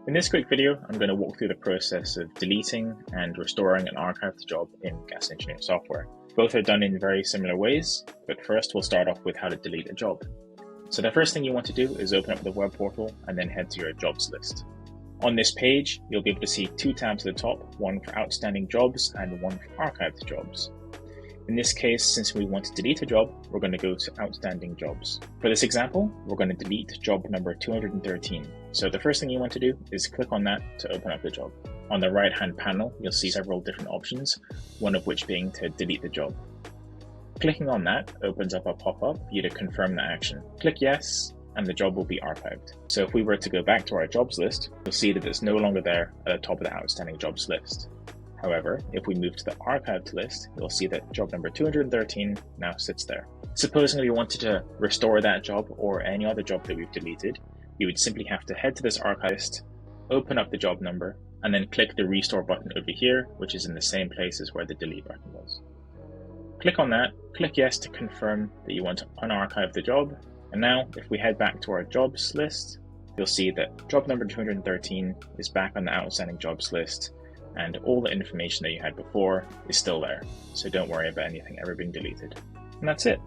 In this quick video, I'm going to walk through the process of deleting and restoring an archived job in Gas Engineer software. Both are done in very similar ways, but first we'll start off with how to delete a job. So the first thing you want to do is open up the web portal and then head to your jobs list. On this page, you'll be able to see two tabs at the top, one for outstanding jobs and one for archived jobs. In this case, since we want to delete a job, we're going to go to outstanding jobs. For this example, we're going to delete job number 213. So the first thing you want to do is click on that to open up the job. On the right-hand panel, you'll see several different options, one of which being to delete the job. Clicking on that opens up a pop-up for you to confirm the action. Click yes, and the job will be archived. So if we were to go back to our jobs list, you'll see that it's no longer there at the top of the outstanding jobs list. However, if we move to the archived list, you'll see that job number 213 now sits there. Supposing we wanted to restore that job or any other job that we've deleted, you would simply have to head to this archive list, open up the job number, and then click the restore button over here, which is in the same place as where the delete button was. Click on that, click yes to confirm that you want to unarchive the job, and now if we head back to our jobs list, you'll see that job number 213 is back on the outstanding jobs list, and all the information that you had before is still there, so don't worry about anything ever being deleted. And that's it.